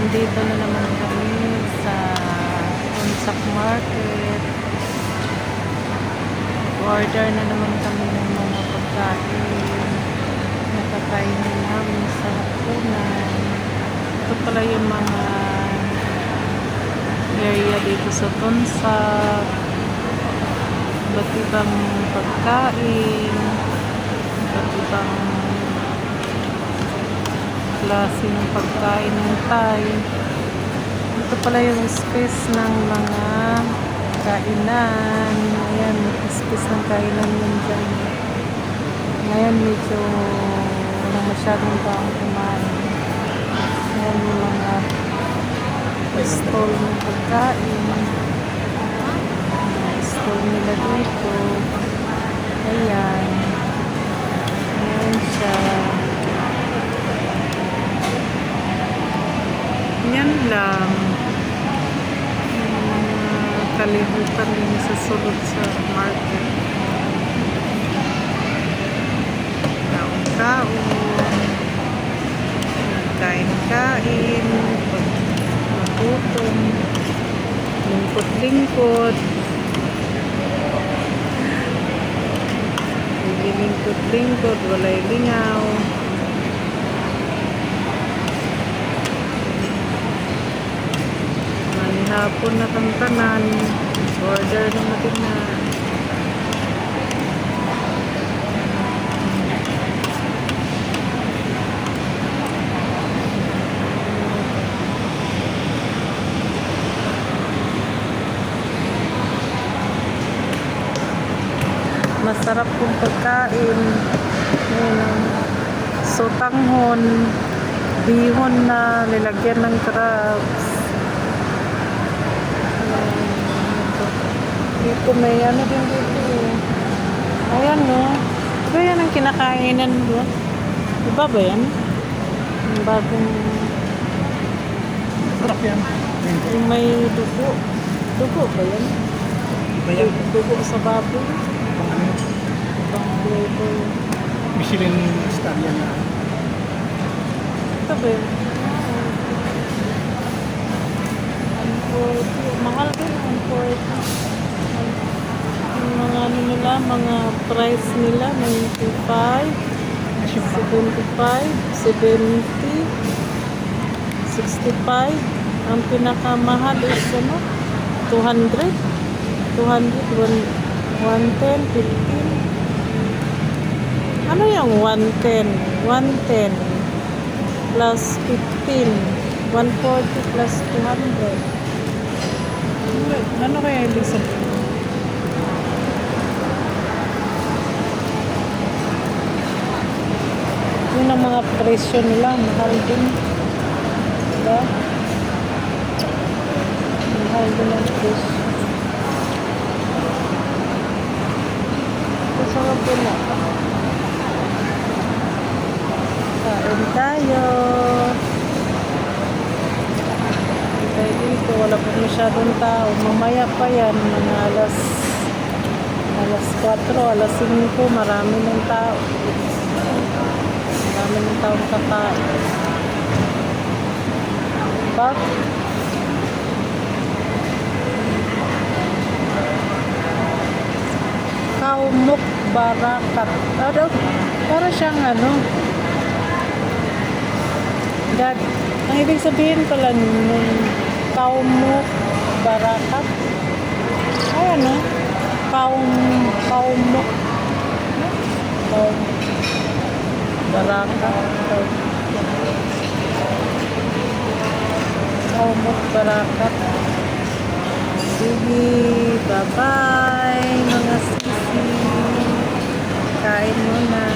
Nandito na naman kami sa Unsak Market. Order na naman kami ng mga pagkain. Nakakainin namin sa hapunan. Ito pala yung mga area dito sa Unsak. Iba't ibang pagkain. Iba't ibang klase ng pagkain ng Thai. Ito pala yung space ng mga kainan. Ayan, space ng kainan yun dyan. Ngayon medyo walang masyadong taong kumain. Ayan yung mga stall ng pagkain. Stall nila dito. Ayan. Ayan siya. Yan lang. Kalibutan din sa sulod sa market. Kaon-kaon. Kain-kain. Magutom. Lingkod-lingkod. Lingkod-lingkod. Walay lingaw. Hapon na kantanan. Order na natin na. Masarap kong pagkain. Sotanghon. Bihon na nilagyan ng crabs. Dito may ano din dito. Ayan no. Diba yan ang kinakainan mo? Diba ba yan? Yung bagong... Sarap yan. Yung may dugo. Dugo ba yan? Ba yan? Dugo sa baboy. Pang ano? Pang flavor. Michelin star yan na. Ito ba yan? 140. Mahal din. 140. Yung mga ano nila, mga price nila, 95, 75, 70, 65. Ang pinakamahal is ano, 200, 110, 15. Ano yung 110? 110 plus 15, 140 plus 200. Ano kaya ibig sabihin? Yun ang mga presyo nila, mahal din. Diba? Mahal din ang presyo. Gusto ko po na. Kain tayo. Kaya dito, wala po masyadong tao. Mamaya pa yan, mga alas 4, alas 5, marami ng tao. Marami ng taong kakain. Bak? Kaumok barakat. Ano? Para siyang ano? Dad, ang ibig sabihin pala nung kaumok barakat. Ay ano? Kaumok. Barakat. Kaumok barakat. Sige, bye-bye mga sisi. Kain muna.